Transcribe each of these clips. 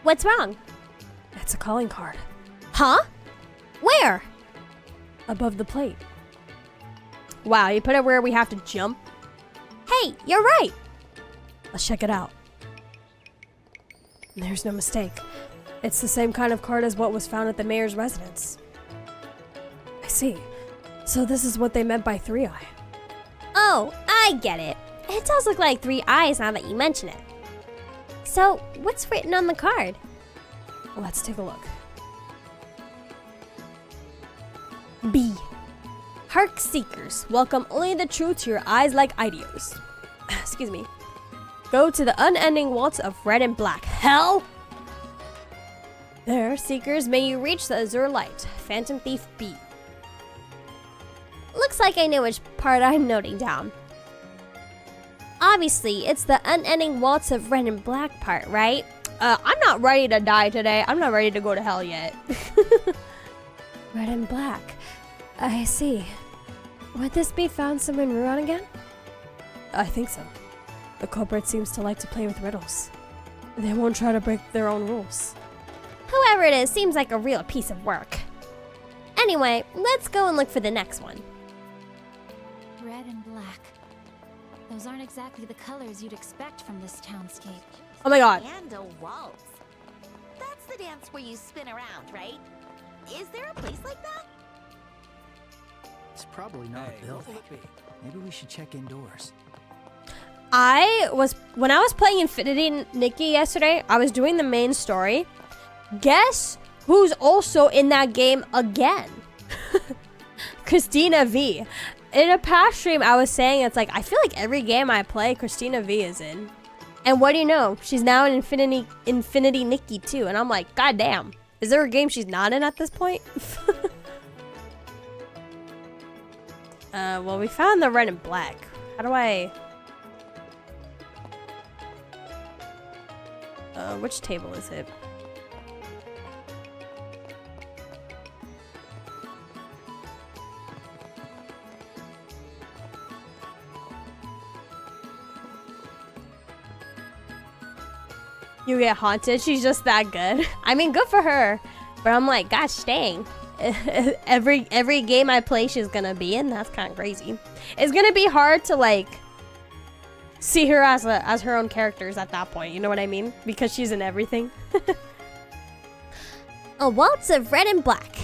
What's wrong? It's a calling card. Huh? Where? Above the plate. Wow, you put it where we have to jump? Hey, you're right. Let's check it out. There's no mistake. It's the same kind of card as what was found at the mayor's residence. I see. So this is what they meant by 3-eye. Oh, I get it. It does look like 3 eyes now that you mention it. So, what's written on the card? Let's take a look. B. Hark seekers, welcome only the truth to your eyes like ideas. Excuse me. Go to the unending waltz of red and black. Hell! There, seekers, may you reach the azure light. Phantom Thief B. Looks like I know which part I'm noting down. Obviously, it's the unending waltz of red and black part, right? I'm not ready to die today. I'm not ready to go to hell yet. Red and black. I see. Would this be found somewhere in Ruan again? I think so. The culprit seems to like to play with riddles. They won't try to break their own rules. Whoever it is seems like a real piece of work. Anyway, let's go and look for the next one. Red and black. Those aren't exactly the colors you'd expect from this townscape. Oh my god. And a waltz. That's the dance where you spin around, right? Is there a place like that? It's probably not a building. Maybe we should check indoors. When I was playing Infinity Nikki yesterday, I was doing the main story. Guess who's also in that game again? Christina V. In a past stream, I was saying it's like, I feel like every game I play, Christina V is in. And what do you know? She's now in Infinity Nikki too. And I'm like, god damn. Is there a game she's not in at this point? Well, we found the red and black. How do I... which table is it? You get haunted? She's just that good. I mean, good for her. But I'm like, gosh dang. every game I play she's gonna be in. That's kind of crazy. It's gonna be hard to like see her as her own characters at that point. You know what I mean? Because she's in everything. A waltz of red and black.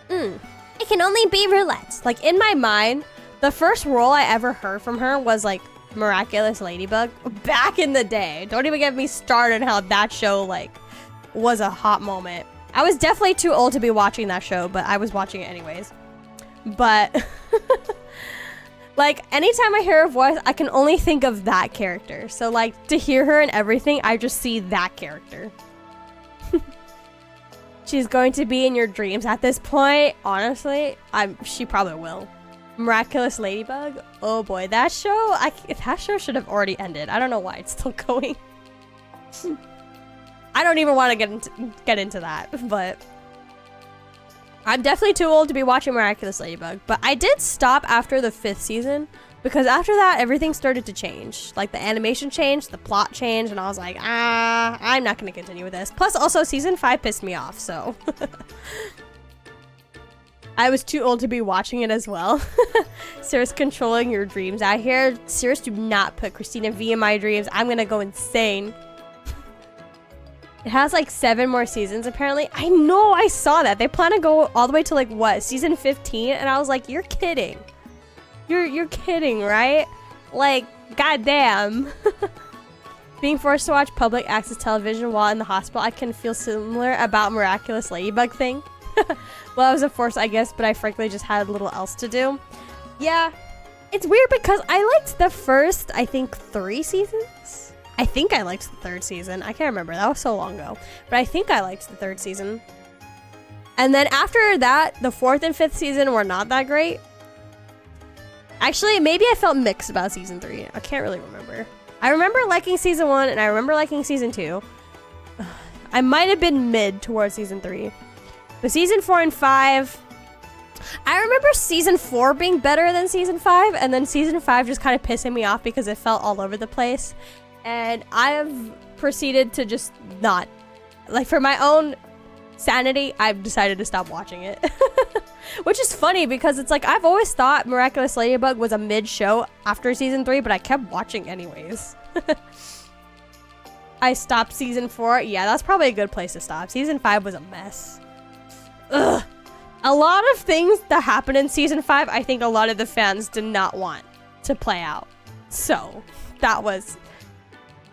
It can only be roulette. Like in my mind, the first role I ever heard from her was like Miraculous Ladybug back in the day. Don't even get me started how that show like was a hot moment. I was definitely too old to be watching that show, but I was watching it anyways. But like anytime I hear her voice, I can only think of that character. So like to hear her in everything, I just see that character. She's going to be in your dreams at this point. Honestly, she probably will. Miraculous Ladybug. Oh boy, that show should have already ended. I don't know why it's still going. I don't even want to get into that, but I'm definitely too old to be watching Miraculous Ladybug. But I did stop after the 5th season because after that everything started to change. Like the animation changed, the plot changed, and I was like, I'm not going to continue with this. Plus also season 5 pissed me off, so I was too old to be watching it as well. Cirrus controlling your dreams out here. Cirrus, do not put Christina V in my dreams. I'm gonna go insane. It has like 7 more seasons apparently. I know, I saw that. They plan to go all the way to like what, season 15? And I was like, you're kidding. You're kidding, right? Like, goddamn. Being forced to watch public access television while in the hospital, I can feel similar about Miraculous Ladybug thing. Well, I was a force, I guess, but I frankly just had little else to do. Yeah, it's weird because I liked the first, I think, 3 seasons. I think I liked the 3rd season. I can't remember. That was so long ago. But I think I liked the 3rd season. And then after that, the 4th and 5th season were not that great. Actually, maybe I felt mixed about season 3. I can't really remember. I remember liking season 1 and I remember liking season 2. I might have been mid towards season 3. But season 4 and 5, I remember season 4 being better than season 5, and then season 5 just kind of pissing me off because it felt all over the place. And I have proceeded to just not, like, for my own sanity, I've decided to stop watching it. Which is funny because it's like, I've always thought Miraculous Ladybug was a mid-show after season 3, but I kept watching anyways. I stopped season 4. Yeah, that's probably a good place to stop. Season 5 was a mess. Ugh. A lot of things that happened in season 5, I think a lot of the fans did not want to play out. So, that was...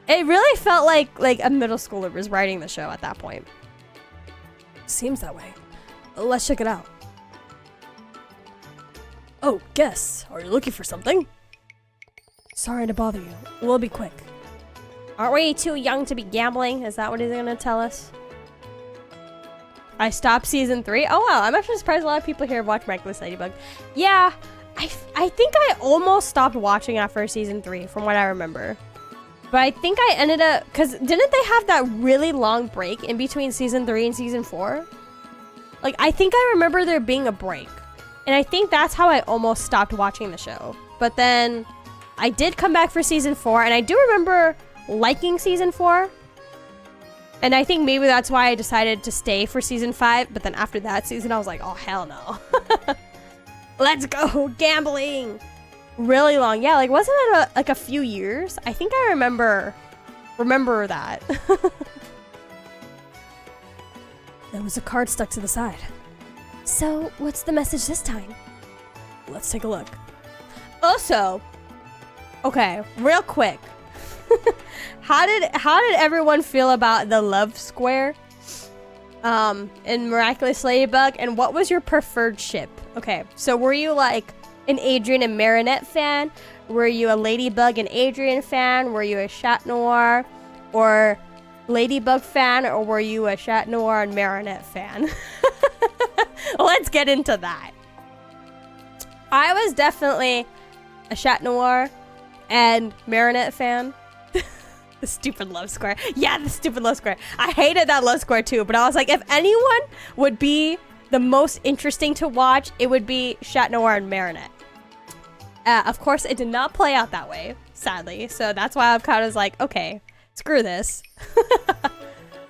It really felt like a middle schooler was writing the show at that point. Seems that way. Let's check it out. Oh, guests, are you looking for something? Sorry to bother you. We'll be quick. Aren't we too young to be gambling? Is that what he's gonna tell us? I stopped season 3. Oh wow, I'm actually surprised a lot of people here have watched Miraculous Ladybug. Yeah, I think I almost stopped watching after season 3, from what I remember. But I think I ended up, because didn't they have that really long break in between season 3 and season 4? Like, I think I remember there being a break. And I think that's how I almost stopped watching the show. But then I did come back for season 4, and I do remember liking season 4. And I think maybe that's why I decided to stay for season 5. But then after that season, I was like, oh, hell no. Let's go gambling. Really long. Yeah, like, wasn't it like a few years? I think I remember that. There was a card stuck to the side. So, what's the message this time? Let's take a look. Also, okay, real quick. How did everyone feel about the love square in Miraculous Ladybug, and what was your preferred ship? Okay, so were you like an Adrien and Marinette fan? Were you a Ladybug and Adrien fan? Were you a Chat Noir or Ladybug fan, or were you a Chat Noir and Marinette fan? Let's get into that. I was definitely a Chat Noir and Marinette fan. The stupid love square. Yeah, the stupid love square. I hated that love square too, but I was like, if anyone would be the most interesting to watch, it would be Chat Noir and Marinette. Of course, it did not play out that way, sadly. So that's why I'm kind of like, okay, screw this.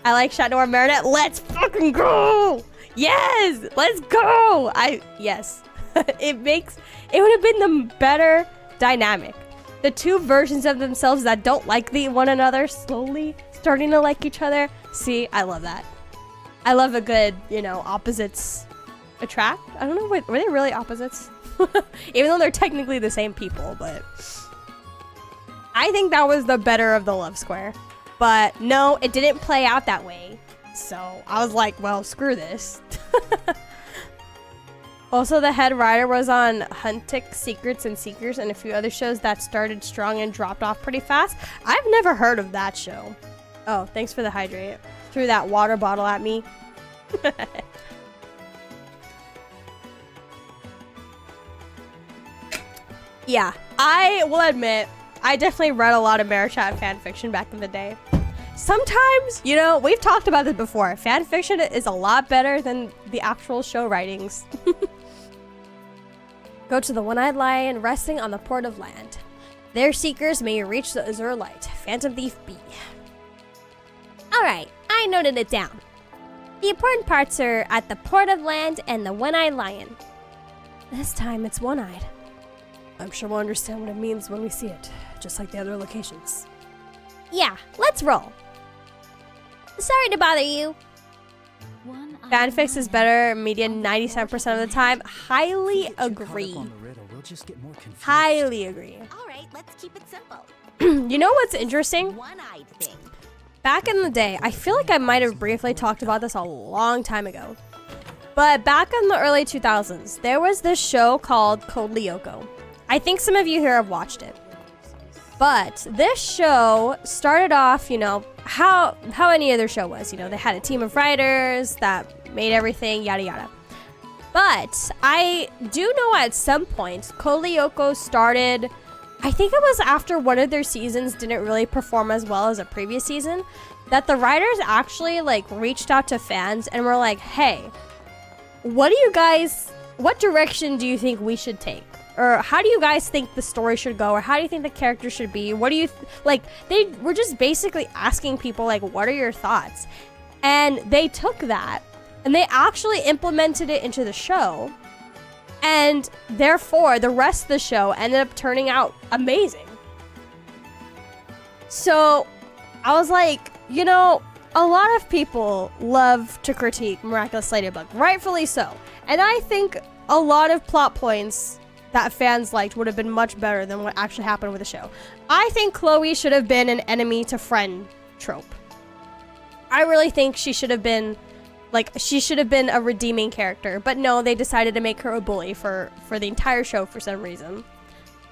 I like Chat Noir and Marinette. Let's fucking go! Yes! Let's go! Yes. It would have been the better dynamic. The two versions of themselves that don't like one another slowly starting to like each other. See, I love that. I love a good, opposites attract. I don't know, were they really opposites? Even though they're technically the same people, but I think that was the better of the love square. But no, it didn't play out that way. So I was like, well, screw this. Also, the head writer was on Huntic, Secrets, and Seekers, and a few other shows that started strong and dropped off pretty fast. I've never heard of that show. Oh, thanks for the hydrate. Threw that water bottle at me. Yeah, I will admit, I definitely read a lot of Marichat fanfiction back in the day. Sometimes, we've talked about this before. Fanfiction is a lot better than the actual show writings. Go to the One-Eyed Lion resting on the Port of Land. There, seekers may reach the Azure Light. Phantom Thief B. Alright, I noted it down. The important parts are at the Port of Land and the One-Eyed Lion. This time it's one-eyed. I'm sure we'll understand what it means when we see it, just like the other locations. Yeah, let's roll. Sorry to bother you. Fanfics is better media 97% of the time. Highly agree. Highly agree. All right, let's keep it simple. You know what's interesting? One-eyed thing. Back in the day, I feel like I might have briefly talked about this a long time ago. But back in the early 2000s, there was this show called Code Lyoko. I think some of you here have watched it. But this show started off, how any other show was. They had a team of writers that made everything, yada yada. But I do know at some point, Code Lyoko started, I think it was after one of their seasons didn't really perform as well as a previous season, that the writers actually reached out to fans and were like, hey, what direction do you think we should take? or how do you guys think the story should go, or how do you think the character should be? What do you like? They were just basically asking people like, what are your thoughts? And they took that and they actually implemented it into the show, and therefore the rest of the show ended up turning out amazing. So I was like, you know, a lot of people love to critique Miraculous Ladybug, rightfully so. And I think a lot of plot points that fans liked would have been much better than what actually happened with the show. I think Chloe should have been an enemy to friend trope. I really think she should have been, like, she should have been a redeeming character. But no, they decided to make her a bully for the entire show for some reason.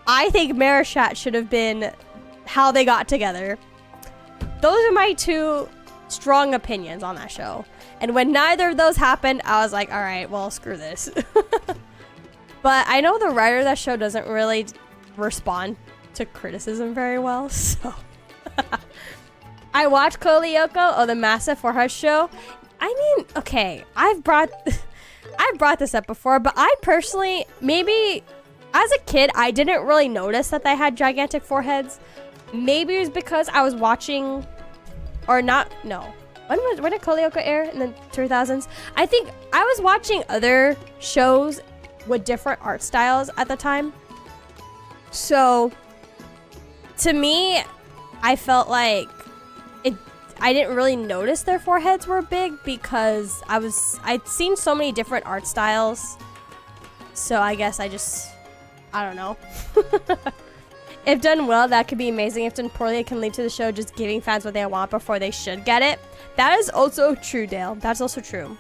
I think Marashat should have been how they got together. Those are my two strong opinions on that show. And when neither of those happened, I was like, all right, well, screw this. But I know the writer of that show doesn't really respond to criticism very well, so. I watched Kolyoko, the Massive for Hush show. I mean, okay, I've brought this up before, but I personally, maybe as a kid, I didn't really notice that they had gigantic foreheads. Maybe it was because I was watching, or not, no. When did Kolyoko air? In the 2000s? I think I was watching other shows with different art styles at the time. So, to me, I felt like I didn't really notice their foreheads were big because I'd seen so many different art styles. So I guess I don't know. If done well, that could be amazing. If done poorly, it can lead to the show just giving fans what they want before they should get it. That is also true, Dale. That's also true.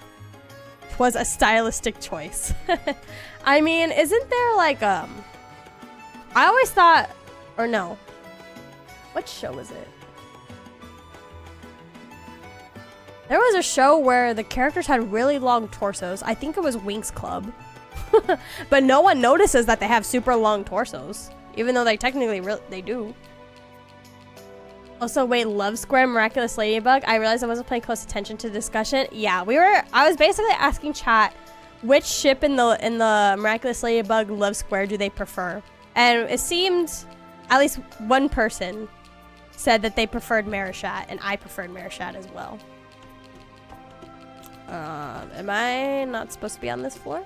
It was a stylistic choice. I mean, isn't there like, I always thought, or no. What show was it? There was a show where the characters had really long torsos. I think it was Winx Club. But no one notices that they have super long torsos. Even though they technically they do. Also, wait, Love Square Miraculous Ladybug? I realized I wasn't paying close attention to the discussion. Yeah, I was basically asking chat which ship in the Miraculous Ladybug Love Square do they prefer? And it seemed at least one person said that they preferred Marashat, and I preferred Marashat as well. Am I not supposed to be on this floor?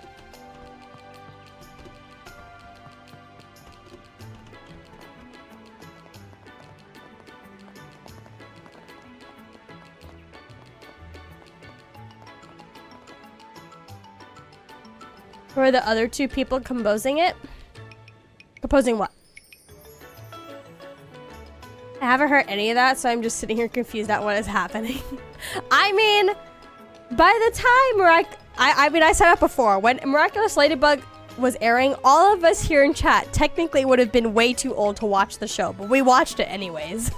Who are the other two people composing it? Composing what? I haven't heard any of that, so I'm just sitting here confused at what is happening. I mean, by the time I said it before, when Miraculous Ladybug was airing, all of us here in chat technically would have been way too old to watch the show, but we watched it anyways.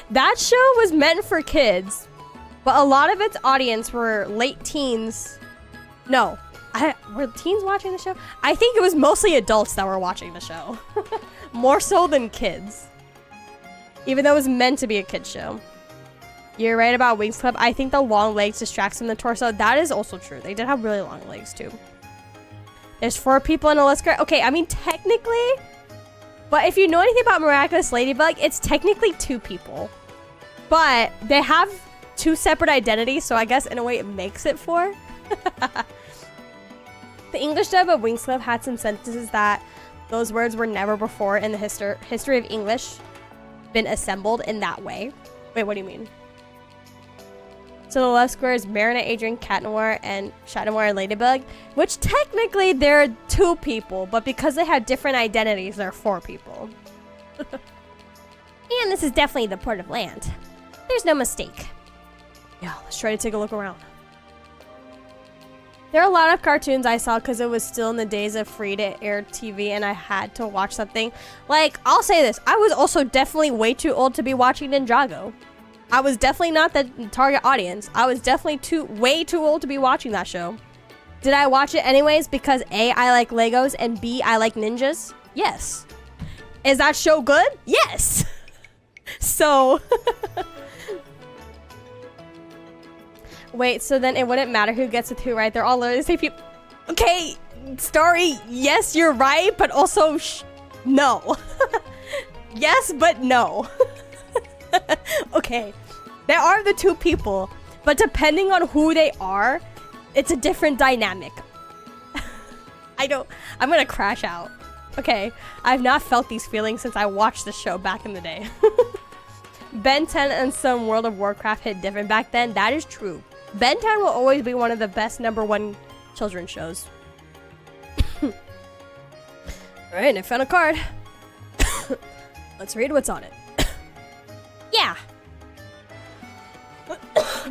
That show was meant for kids, but a lot of its audience were late teens. No. Were teens watching the show? I think it was mostly adults that were watching the show. More so than kids. Even though it was meant to be a kid's show. You're right about Winx Club. I think the long legs distracts from the torso. That is also true. They did have really long legs too. There's 4 people in a list. Okay, I mean technically, but if you know anything about Miraculous Ladybug, it's technically 2 people. But they have 2 separate identities, so I guess in a way it makes it 4. The English dub of Winx Club had some sentences that those words were never before in the history of English been assembled in that way. Wait, what do you mean? So the left square is Marinette, Adrian, Cat Noir, and Chat Noir and Ladybug, which technically they're 2 people, but because they have different identities, they're 4 people. And this is definitely the port of land. There's no mistake. Yeah, let's try to take a look around. There are a lot of cartoons I saw because it was still in the days of free-to-air TV and I had to watch something. Like, I'll say this. I was also definitely way too old to be watching Ninjago. I was definitely not the target audience. I was definitely way too old to be watching that show. Did I watch it anyways because A, I like Legos, and B, I like ninjas? Yes. Is that show good? Yes. So... Wait, so then it wouldn't matter who gets with who, right? They're all literally the same people. Okay, story, yes, you're right, but also no. Yes, but no. Okay. There are the two people, but depending on who they are, it's a different dynamic. I'm gonna crash out. Okay, I've not felt these feelings since I watched the show back in the day. Ben 10 and some World of Warcraft hit different back then. That is true. Ben 10 will always be one of the best #1 children's shows. Alright, I found a card. Let's read what's on it. Yeah.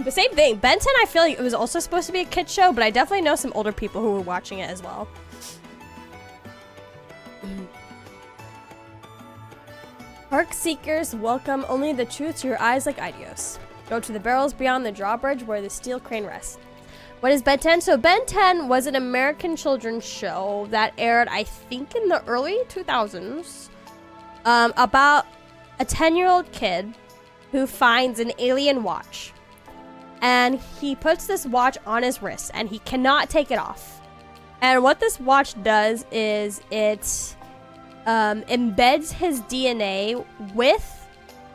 The same thing. Ben 10, I feel like it was also supposed to be a kid's show, but I definitely know some older people who were watching it as well. Park seekers welcome only the truth to your eyes like Idios. Go to the barrels beyond the drawbridge where the steel crane rests. What is Ben 10? So Ben 10 was an American children's show that aired, I think, in the early 2000s. About a 10-year-old kid who finds an alien watch. And he puts this watch on his wrist and he cannot take it off. And what this watch does is it embeds his DNA with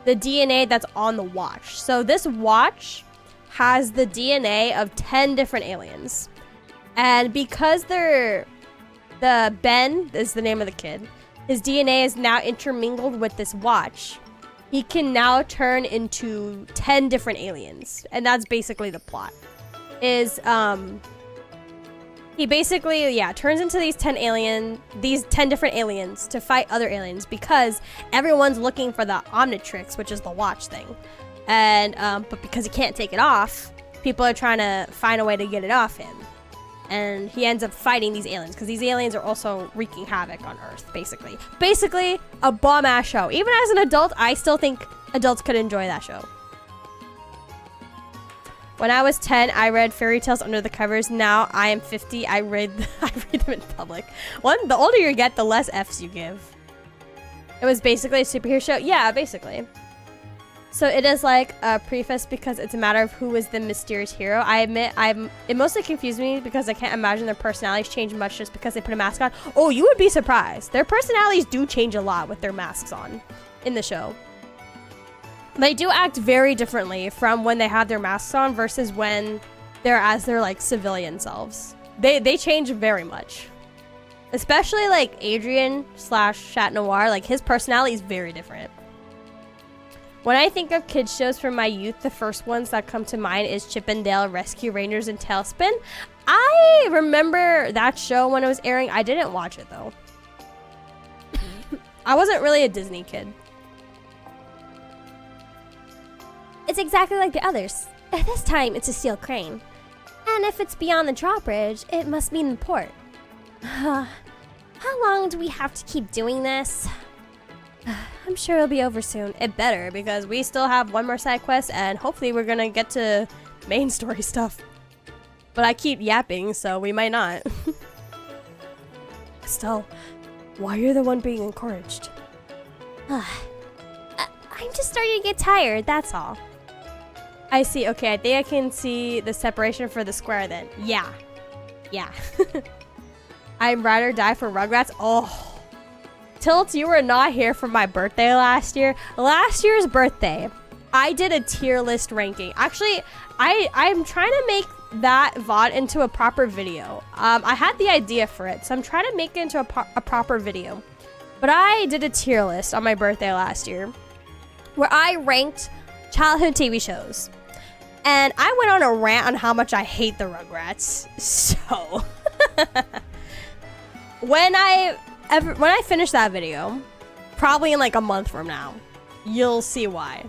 the DNA that's on the watch. So this watch has the DNA of 10 different aliens. And because Ben is the name of the kid, his DNA is now intermingled with this watch. He can now turn into 10 different aliens. And that's basically the plot. He basically, turns into these 10 different aliens to fight other aliens because everyone's looking for the Omnitrix, which is the watch thing. And, but because he can't take it off, people are trying to find a way to get it off him. And he ends up fighting these aliens because these aliens are also wreaking havoc on Earth, basically. Basically, a bomb-ass show. Even as an adult, I still think adults could enjoy that show. When I was 10, I read fairy tales under the covers. Now I am 50. I read them in public. The older you get, the less Fs you give. It was basically a superhero show. Yeah, basically. So it is like a preface because it's a matter of who is the mysterious hero. I admit, it mostly confused me because I can't imagine their personalities change much just because they put a mask on. Oh, you would be surprised. Their personalities do change a lot with their masks on in the show. They do act very differently from when they have their masks on versus when they're as their like civilian selves. They change very much. Especially like Adrian / Chat Noir, like his personality is very different. When I think of kids shows from my youth, the first ones that come to mind is Chip and Dale, Rescue Rangers, and Tailspin. I remember that show when it was airing. I didn't watch it though. I wasn't really a Disney kid. It's exactly like the others. This time, it's a steel crane. And if it's beyond the drawbridge, it must mean the port. How long do we have to keep doing this? I'm sure it'll be over soon. It better, because we still have one more side quest, and hopefully we're gonna get to main story stuff. But I keep yapping, so we might not. Estelle, why are you the one being encouraged? I'm just starting to get tired, that's all. I see. Okay, I think I can see the separation for the square then. Yeah. I'm ride or die for Rugrats. Oh. Tilt, you were not here for my birthday last year. Last year's birthday, I did a tier list ranking. Actually, I'm trying to make that VOD into a proper video. I had the idea for it, so I'm trying to make it into a proper video. But I did a tier list on my birthday last year where I ranked childhood TV shows. And I went on a rant on how much I hate the Rugrats. So, when I finish that video, probably in like a month from now, you'll see why.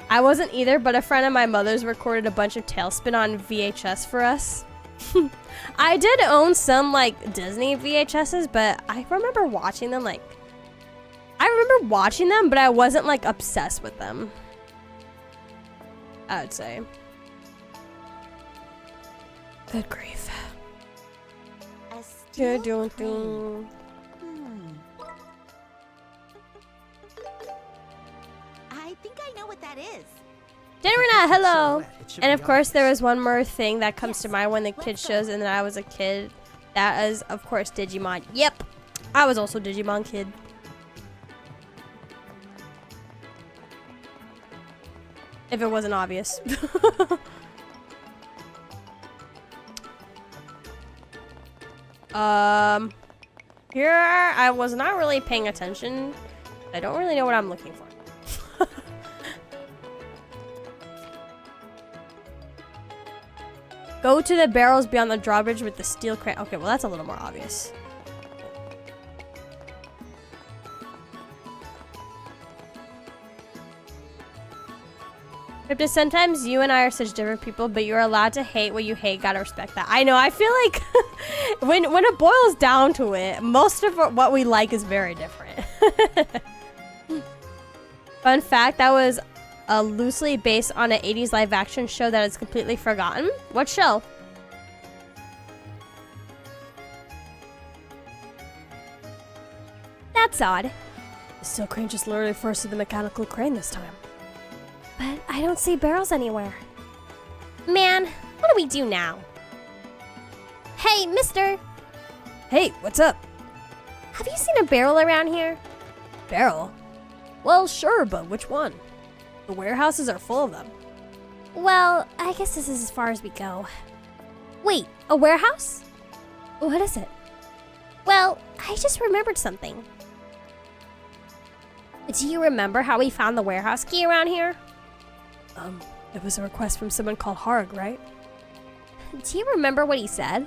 I wasn't either, but a friend of my mother's recorded a bunch of Tailspin on VHS for us. I did own some like Disney VHSs, but I remember watching them but I wasn't like obsessed with them, I would say. Good grief. I think I know what that is. Dinnerina, hello! And of course there was one more thing that comes to mind when the kid shows and then I was a kid That is, of course, Digimon. Yep. I was also Digimon kid. If it wasn't obvious. Here I was not really paying attention. I don't really know what I'm looking for. Go to the barrels beyond the drawbridge with the steel crane. Okay, well that's a little more obvious. Crypta, sometimes you and I are such different people, but you're allowed to hate what you hate. Gotta respect that. I know. I feel like when it boils down to it, most of what we like is very different. Fun fact, that was loosely based on an 80s live action show that is completely forgotten. What show? That's odd. The steel crane just literally first to the mechanical crane this time. But I don't see barrels anywhere. Man, what do we do now? Hey, mister! Hey, what's up? Have you seen a barrel around here? Barrel? Well, sure, but which one? The warehouses are full of them. Well, I guess this is as far as we go. Wait, a warehouse? What is it? Well, I just remembered something. Do you remember how we found the warehouse key around here? It was a request from someone called Harg, right? Do you remember what he said?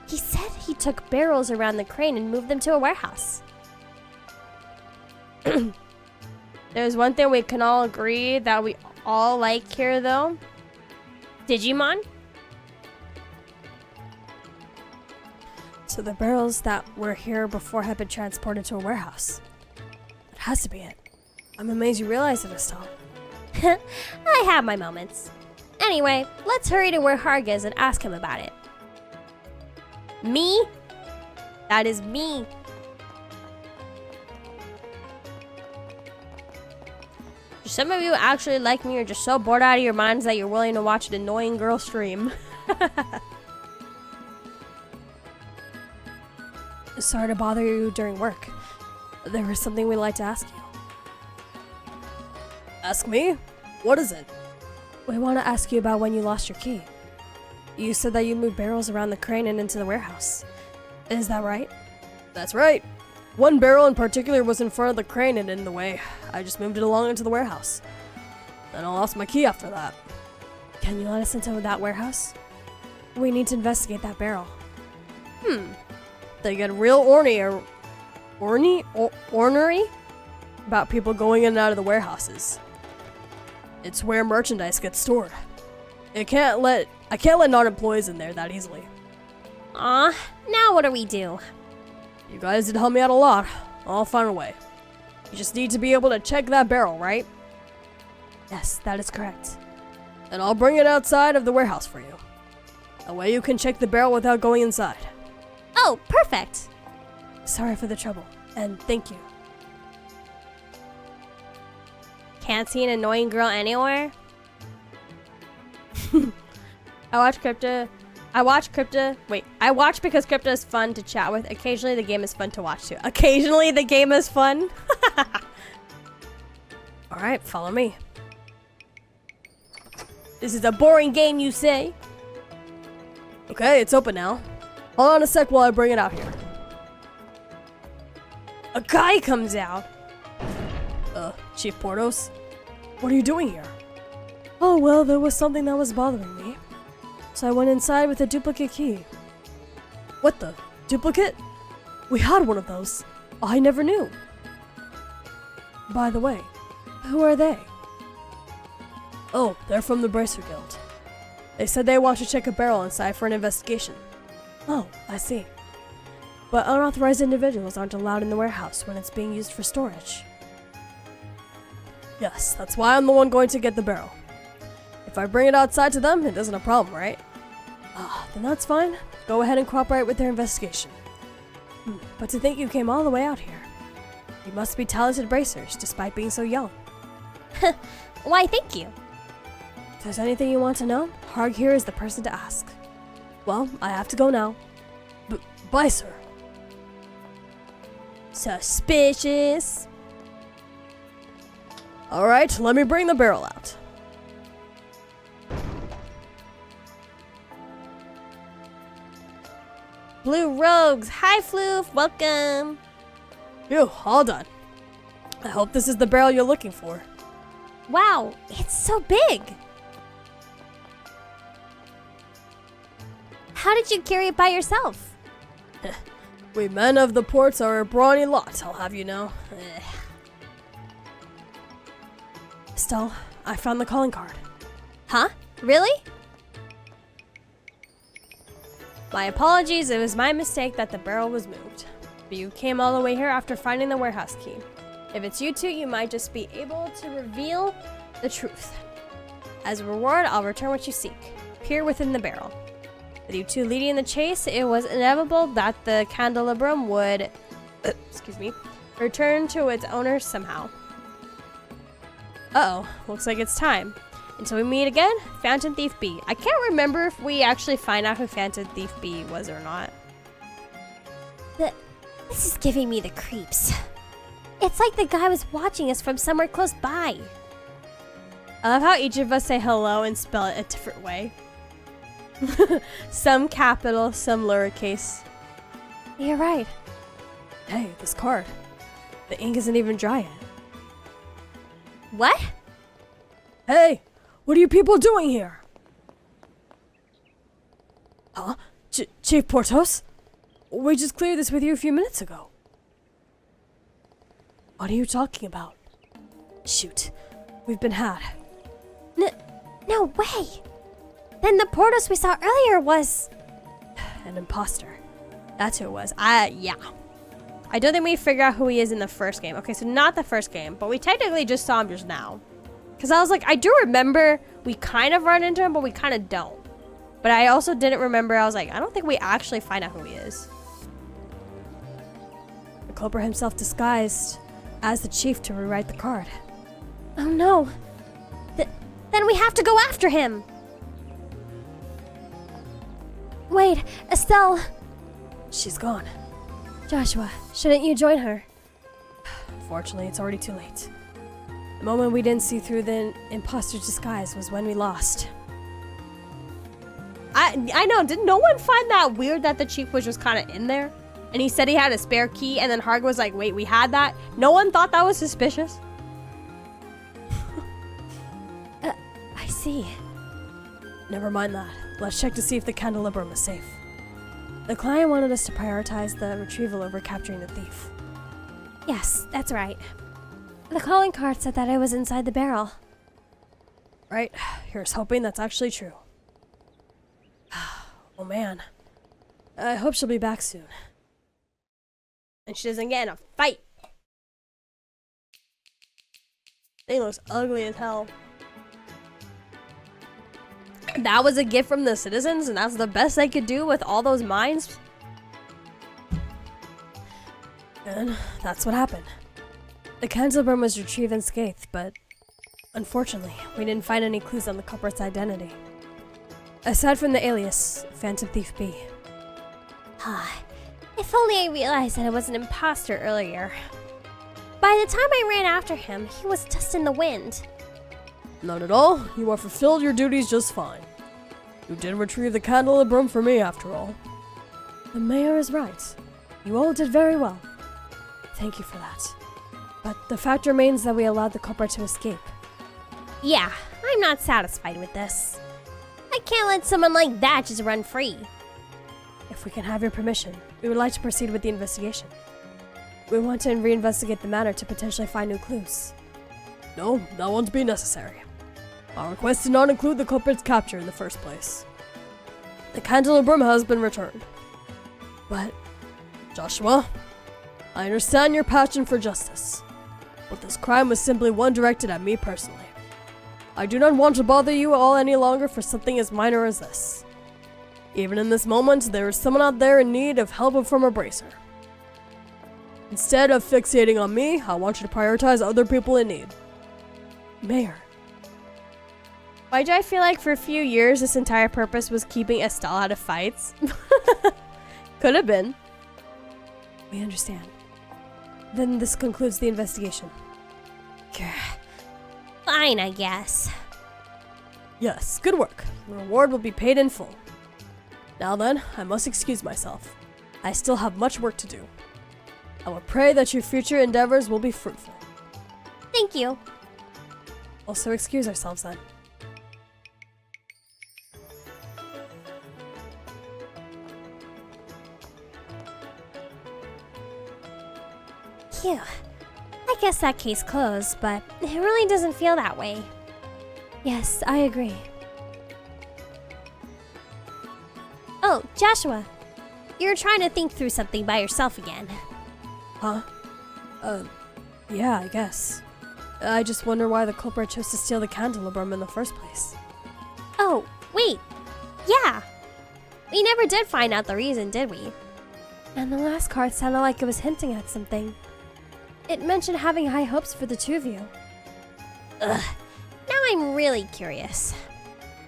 He said he took barrels around the crane and moved them to a warehouse. There's one thing we can all agree that we all like here, though. Digimon? So the barrels that were here before have been transported to a warehouse. It has to be it. I'm amazed you realized it this time. I have my moments. Anyway, let's hurry to where Harg is and ask him about it. Me? That is me. Do some of you actually like me or just so bored out of your minds that you're willing to watch an annoying girl stream? Sorry to bother you during work. There was something we'd like to ask you. Ask me? What is it? We want to ask you about when you lost your key. You said that you moved barrels around the crane and into the warehouse. Is that right? That's right. One barrel in particular was in front of the crane and in the way. I just moved it along into the warehouse. Then I lost my key after that. Can you let us into that warehouse? We need to investigate that barrel. They get real ornery about people going in and out of the warehouses. It's where merchandise gets stored. I can't let non-employees in there that easily. Aw, now what do we do? You guys did help me out a lot. I'll find a way. You just need to be able to check that barrel, right? Yes, that is correct. And I'll bring it outside of the warehouse for you. That way you can check the barrel without going inside. Oh, perfect. Sorry for the trouble, and thank you. Can't see an annoying girl anywhere? I watch because Crypta is fun to chat with. Occasionally the game is fun to watch too. Occasionally the game is fun. Alright, follow me. This is a boring game, you say? Okay, it's open now. Hold on a sec while I bring it out here. A guy comes out. Chief Portos? What are you doing here? Oh, well, there was something that was bothering me. So I went inside with a duplicate key. What the? Duplicate? We had one of those. I never knew. By the way, who are they? Oh, they're from the Bracer Guild. They said they want to check a barrel inside for an investigation. Oh, I see. But unauthorized individuals aren't allowed in the warehouse when it's being used for storage. Yes, that's why I'm the one going to get the barrel. If I bring it outside to them, it isn't a problem, right? Then that's fine. Go ahead and cooperate with their investigation. But to think you came all the way out here. You must be talented bracers, despite being so young. Why, thank you. If there's anything you want to know, Harg here is the person to ask. Well, I have to go now. Goodbye, sir. Suspicious. Alright, let me bring the barrel out. Blue Rogues, hi Floof, welcome. Phew, all done. I hope this is the barrel you're looking for. Wow, it's so big. How did you carry it by yourself? We men of the ports are a brawny lot, I'll have you know. Estelle, I found the calling card. Huh? Really? My apologies, it was my mistake that the barrel was moved. But you came all the way here after finding the warehouse key. If it's you two, you might just be able to reveal the truth. As a reward, I'll return what you seek. Peer within the barrel. With you two leading the chase, it was inevitable that the candelabrum would, return to its owner somehow. Uh-oh, looks like it's time. Until we meet again, Fountain Thief B. I can't remember if we actually find out who Fountain Thief B was or not. This is giving me the creeps. It's like the guy was watching us from somewhere close by. I love how each of us say hello and spell it a different way. Some capital, some lowercase. You're right. Hey, this card. The ink isn't even dry yet. What? Hey, what are you people doing here? Huh? Chief Portos? We just cleared this with you a few minutes ago. What are you talking about? Shoot, we've been had. No way. Then the Portos we saw earlier was... An imposter. That's who it was. Yeah. I don't think we figured out who he is in the first game. Okay, so not the first game, but we technically just saw him just now. Because I was like, I do remember we kind of run into him, but we kind of don't. But I also didn't remember, I was like, I don't think we actually find out who he is. The culprit himself disguised as the chief to rewrite the card. Oh no. Then we have to go after him. Wait, Estelle. She's gone. Joshua, shouldn't you join her? Fortunately, it's already too late. The moment we didn't see through the imposter's disguise was when we lost. I know, did no one find that weird that the chief was just kind of in there? And he said he had a spare key, and then Harg was like, wait, we had that? No one thought that was suspicious? I see. Never mind that. Let's check to see if the candelabrum is safe. The client wanted us to prioritize the retrieval over capturing the thief. Yes, that's right. The calling card said that it was inside the barrel. Right, here's hoping that's actually true. Oh man. I hope she'll be back soon. And she doesn't get in a fight. Thing looks ugly as hell. That was a gift from the citizens, and that's the best they could do with all those mines. And that's what happened. The candelabrum was retrieved unscathed, but unfortunately, we didn't find any clues on the culprit's identity. Aside from the alias, Phantom Thief B. If only I realized that it was an imposter earlier. By the time I ran after him, he was just in the wind. Not at all. You have fulfilled your duties just fine. You did retrieve the candelabrum for me, after all. The mayor is right. You all did very well. Thank you for that. But the fact remains that we allowed the culprit to escape. Yeah, I'm not satisfied with this. I can't let someone like that just run free. If we can have your permission, we would like to proceed with the investigation. We want to reinvestigate the matter to potentially find new clues. No, that won't be necessary. Our request did not include the culprit's capture in the first place. The candelabrum has been returned. But, Joshua, I understand your passion for justice, but this crime was simply one directed at me personally. I do not want to bother you all any longer for something as minor as this. Even in this moment, there is someone out there in need of help from a bracer. Instead of fixating on me, I want you to prioritize other people in need. Mayor. Why do I feel like for a few years this entire purpose was keeping Estelle out of fights? Could have been. We understand. Then this concludes the investigation. Fine, I guess. Yes, good work. The reward will be paid in full. Now then, I must excuse myself. I still have much work to do. I will pray that your future endeavors will be fruitful. Thank you. Also excuse ourselves then. Phew. I guess that case closed, but it really doesn't feel that way. Yes, I agree. Oh, Joshua. You're trying to think through something by yourself again. Huh? Yeah, I guess. I just wonder why the culprit chose to steal the candelabrum in the first place. Oh, wait. Yeah. We never did find out the reason, did we? And the last card sounded like it was hinting at something. It mentioned having high hopes for the two of you. Ugh. Now I'm really curious.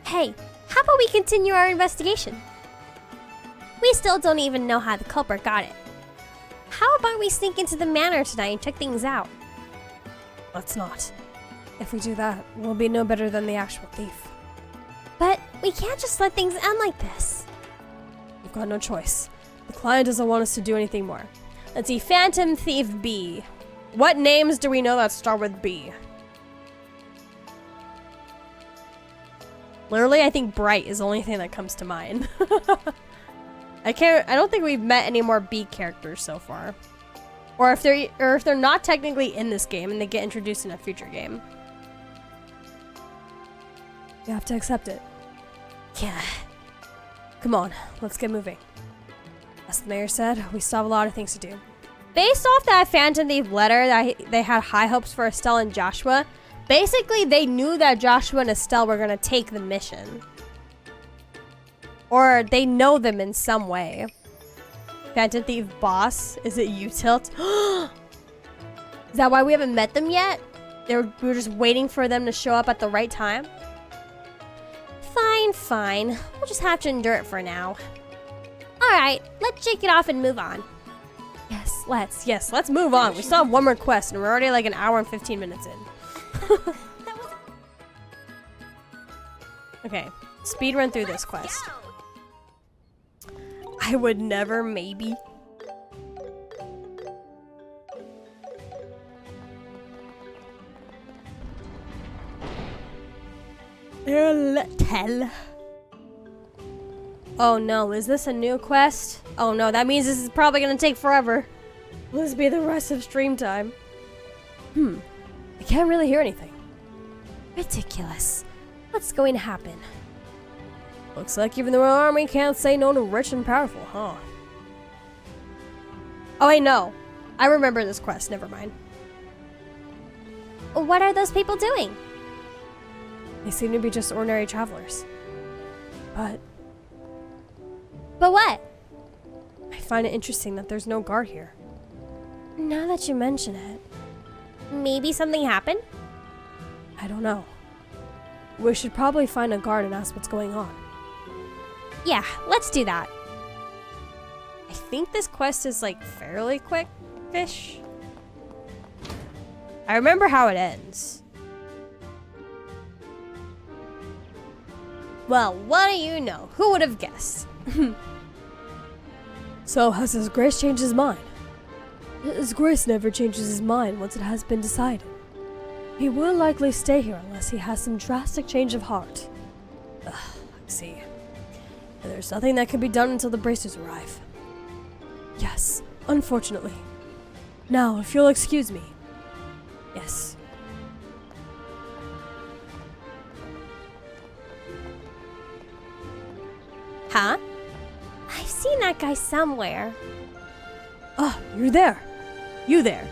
Hey, how about we continue our investigation? We still don't even know how the culprit got it. How about we sneak into the manor tonight and check things out? Let's not. If we do that, we'll be no better than the actual thief. But we can't just let things end like this. We've got no choice. The client doesn't want us to do anything more. Let's see, Phantom Thief B. What names do we know that start with B? Literally, I think Bright is the only thing that comes to mind. I don't think we've met any more B characters so far. Or if they're not technically in this game and they get introduced in a future game. You have to accept it. Yeah. Come on, let's get moving. As the mayor said, we still have a lot of things to do. Based off that Phantom Thief letter that they had high hopes for Estelle and Joshua, basically they knew that Joshua and Estelle were going to take the mission. Or they know them in some way. Phantom Thief boss? Is it you, Tilt? Is that why we haven't met them yet? We were just waiting for them to show up at the right time? Fine, fine. We'll just have to endure it for now. Alright, let's shake it off and move on. Yes, Let's move on. We still have one more quest and we're already like an hour and 15 minutes in. Okay, speed run through this quest. I would never, maybe. Tell. Oh no, is this a new quest? Oh no, that means this is probably gonna take forever. Will this be the rest of stream time? I can't really hear anything. Ridiculous. What's going to happen? Looks like even the Royal Army can't say no to rich and powerful, huh? Oh wait, no. I remember this quest, never mind. What are those people doing? They seem to be just ordinary travelers. But what? I find it interesting that there's no guard here. Now that you mention it. Maybe something happened? I don't know. We should probably find a guard and ask what's going on. Yeah, let's do that. I think this quest is like fairly quick-ish. I remember how it ends. Well, what do you know? Who would have guessed? So, has His Grace changed his mind? His Grace never changes his mind once it has been decided. He will likely stay here unless he has some drastic change of heart. I see. There's nothing that can be done until the bracers arrive. Yes, unfortunately. Now, if you'll excuse me. Yes. Huh? I've seen that guy somewhere. Ah, you're there. You there.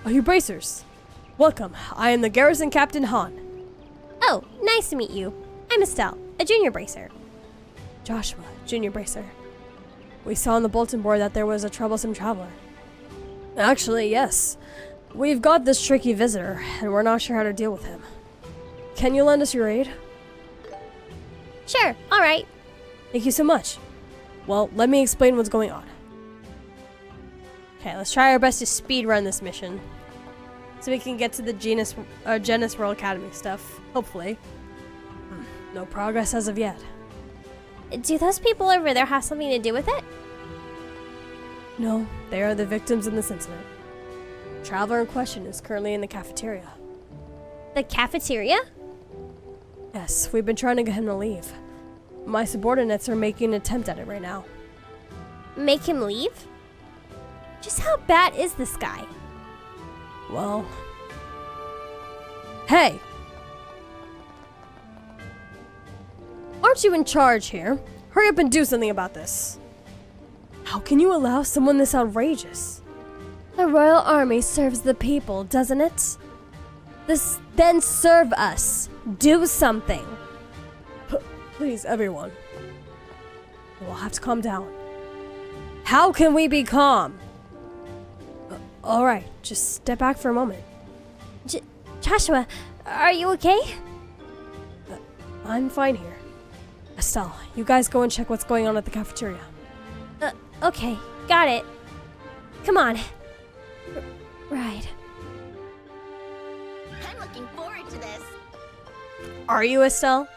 Are you bracers? Welcome. I am the garrison captain Han. Oh, nice to meet you. I'm Estelle, a junior bracer. Joshua, junior bracer. We saw on the bulletin board that there was a troublesome traveler. Actually, yes. We've got this tricky visitor, and we're not sure how to deal with him. Can you lend us your aid? Sure, alright. Thank you so much. Well, let me explain what's going on. Okay, let's try our best to speed run this mission. So we can get to the Genus World Academy stuff. Hopefully. No progress as of yet. Do those people over there have something to do with it? No, they are the victims in this incident. The traveler in question is currently in the cafeteria. The cafeteria? Yes, we've been trying to get him to leave. My subordinates are making an attempt at it right now. Make him leave? Just how bad is this guy? Well... Hey! Aren't you in charge here? Hurry up and do something about this. How can you allow someone this outrageous? The Royal Army serves the people, doesn't it? Then serve us. Do something. Please, everyone. We'll have to calm down. How can we be calm? Alright, just step back for a moment. Joshua, are you okay? I'm fine here. Estelle, you guys go and check what's going on at the cafeteria. Okay, got it. Come on. Right. I'm looking forward to this. Are you, Estelle?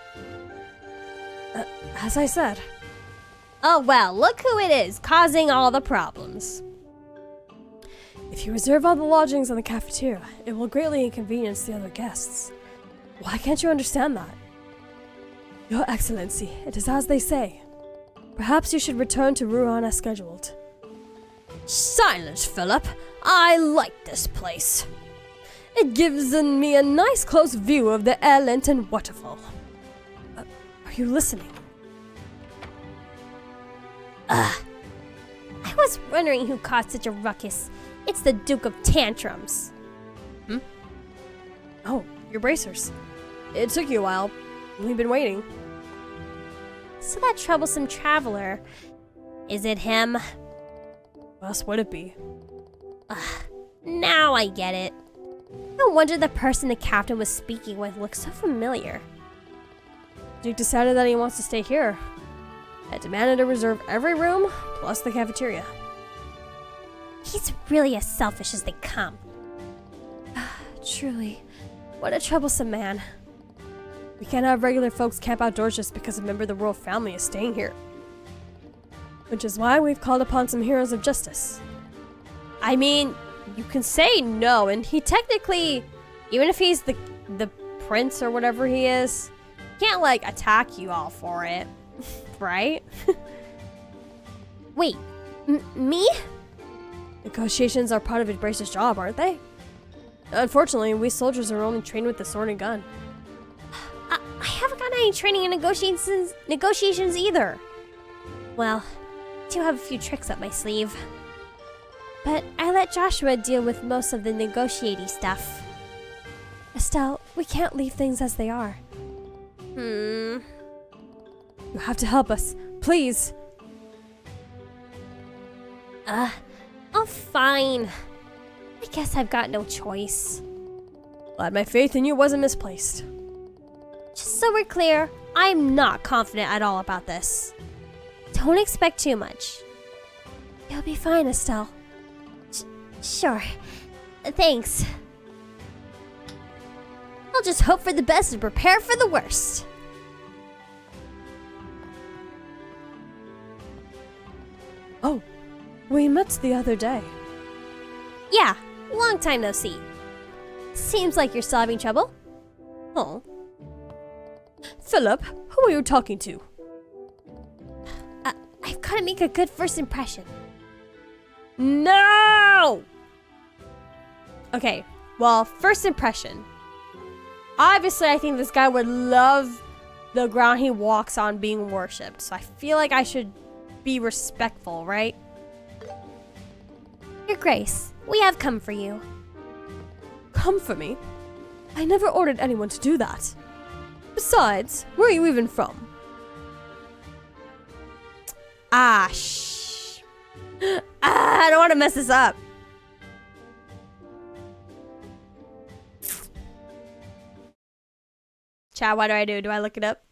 As I said. Oh well, look who it is, causing all the problems. If you reserve all the lodgings in the cafeteria, it will greatly inconvenience the other guests. Why can't you understand that? Your Excellency, it is as they say. Perhaps you should return to Rouen as scheduled. Silence, Philip. I like this place. It gives me a nice close view of the Erlenton waterfall. Are you listening? I was wondering who caused such a ruckus. It's the Duke of Tantrums. Oh, your bracers. It took you a while. We've been waiting. So that troublesome traveler, is it him? What else would it be? Now I get it. No wonder the person the captain was speaking with looked so familiar. Duke decided that he wants to stay here. I demanded to reserve every room, plus the cafeteria. He's really as selfish as they come. Truly, what a troublesome man. We can't have regular folks camp outdoors just because a member of the royal family is staying here. Which is why we've called upon some heroes of justice. I mean, you can say no, and he technically, even if he's the prince or whatever he is, can't like attack you all for it, right? Wait, me? Negotiations are part of Bracer's job, aren't they? Unfortunately, we soldiers are only trained with the sword and gun. I haven't gotten any training in negotiations either. Well, I do have a few tricks up my sleeve. But I let Joshua deal with most of the negotiating stuff. Estelle, we can't leave things as they are. You have to help us, please. Oh, fine. I guess I've got no choice. Glad my faith in you wasn't misplaced. Just so we're clear, I'm not confident at all about this. Don't expect too much. You'll be fine, Estelle. Sure. Thanks. I'll just hope for the best and prepare for the worst. Oh, we met the other day. Yeah, long time no see. Seems like you're still having trouble. Oh. Philip, who are you talking to? I've got to make a good first impression. No! Okay, well, first impression. Obviously, I think this guy would love the ground he walks on being worshipped. So I feel like I should be respectful, right? Your Grace, we have come for you. Come for me? I never ordered anyone to do that. Besides, where are you even from? I don't want to mess this up. Chat, what do? Do I look it up?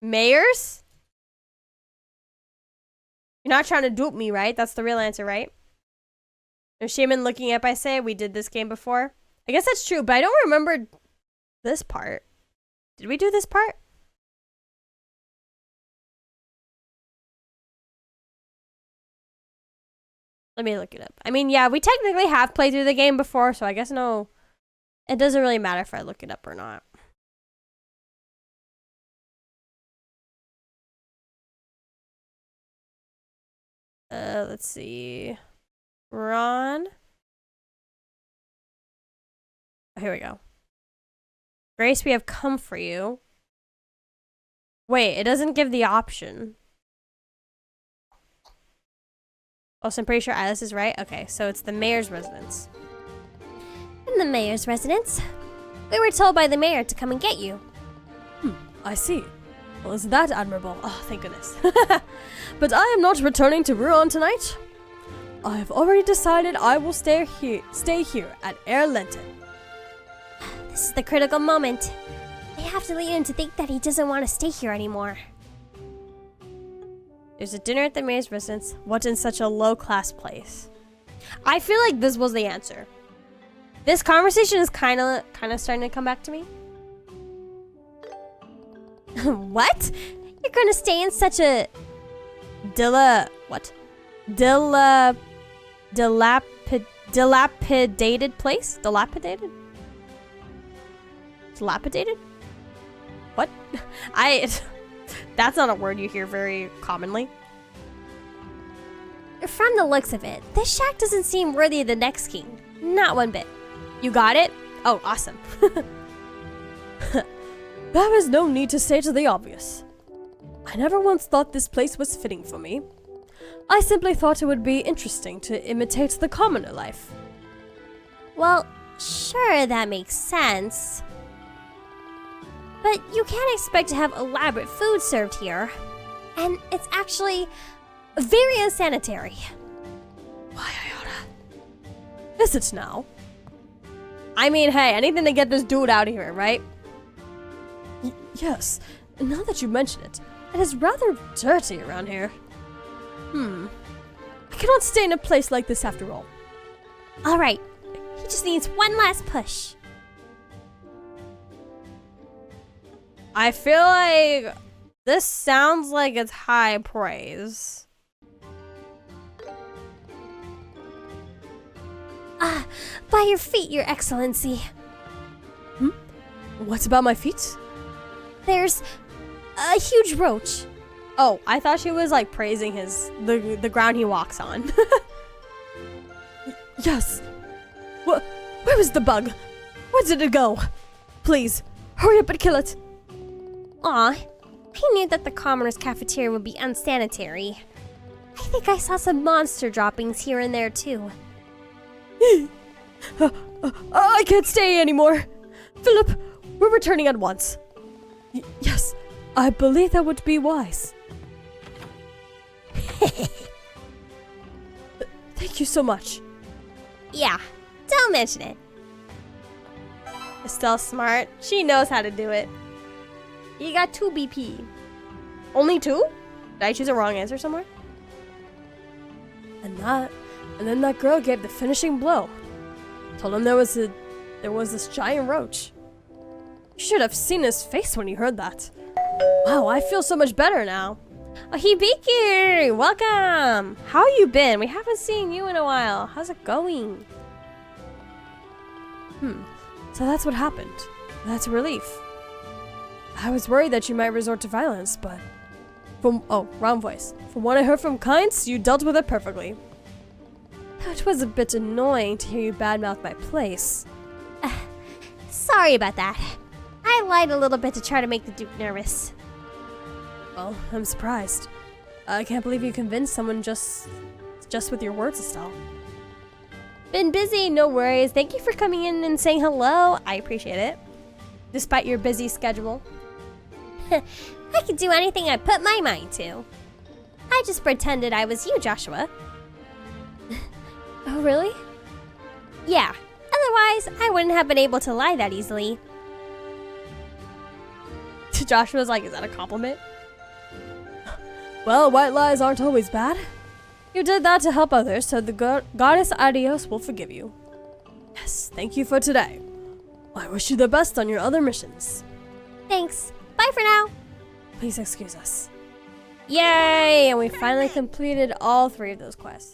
Mayors? You're not trying to dupe me, right? That's the real answer, right? No shame in looking up, I say. We did this game before. I guess that's true, but I don't remember this part. Did we do this part? Let me look it up. I mean, yeah, we technically have played through the game before, so I guess no. It doesn't really matter if I look it up or not. Let's see. Ron. Oh, here we go. Grace, we have come for you. Wait, it doesn't give the option. Oh, so I'm pretty sure Alice is right. Okay, so it's the mayor's residence. In the mayor's residence. We were told by the mayor to come and get you. I see. Well, is that admirable? Oh, thank goodness. But I am not returning to Ruan tonight. I have already decided I will stay here at Air Lenten. This is the critical moment. I have to lead him to think that he doesn't want to stay here anymore. There's a dinner at the mayor's residence. What in such a low-class place? I feel like this was the answer. This conversation is kind of starting to come back to me. What? You're gonna stay in such a... Dilapidated place? Dilapidated? Dilapidated? What? That's not a word you hear very commonly. From the looks of it, this shack doesn't seem worthy of the next king. Not one bit. You got it? Oh, awesome. There is no need to state the obvious. I never once thought this place was fitting for me. I simply thought it would be interesting to imitate the commoner life. Well, sure, that makes sense. But you can't expect to have elaborate food served here. And it's actually very unsanitary. Why, Iota? Is it now? I mean, hey, anything to get this dude out of here, right? Yes, now that you mention it, it is rather dirty around here. I cannot stay in a place like this after all. All right, he just needs one last push. I feel like this sounds like it's high praise. By your feet, Your Excellency. What about my feet? There's a huge roach. Oh, I thought she was like praising the ground he walks on. Yes. Where was the bug? Where did it go? Please, hurry up and kill it. Aw, I knew that the commoner's cafeteria would be unsanitary. I think I saw some monster droppings here and there too. I can't stay anymore. Philip, we're returning at once. Yes, I believe that would be wise. Thank you so much. Yeah, don't mention it. Estelle's smart. She knows how to do it. You got 2 BP. Only 2? Did I choose a wrong answer somewhere? And then that girl gave the finishing blow. Told him there was this giant roach. You should have seen his face when he heard that. Wow, I feel so much better now. Oh, Hibiki! Welcome! How you been? We haven't seen you in a while. How's it going? So that's what happened. That's a relief. I was worried that you might resort to violence, but... wrong voice. From what I heard from Kynes, you dealt with it perfectly. It was a bit annoying to hear you badmouth my place. Sorry about that. I lied a little bit to try to make the Duke nervous. Well, I'm surprised. I can't believe you convinced someone just with your words, Estelle. Been busy, no worries. Thank you for coming in and saying hello. I appreciate it. Despite your busy schedule. I could do anything I put my mind to. I just pretended I was you, Joshua. Oh, really? Yeah. Otherwise, I wouldn't have been able to lie that easily. Joshua's like, is that a compliment? Well, white lies aren't always bad. You did that to help others, so the goddess Adios will forgive you. Yes, thank you for today. I wish you the best on your other missions. Thanks. Bye for now. Please excuse us. Yay! And we finally completed all 3 of those quests.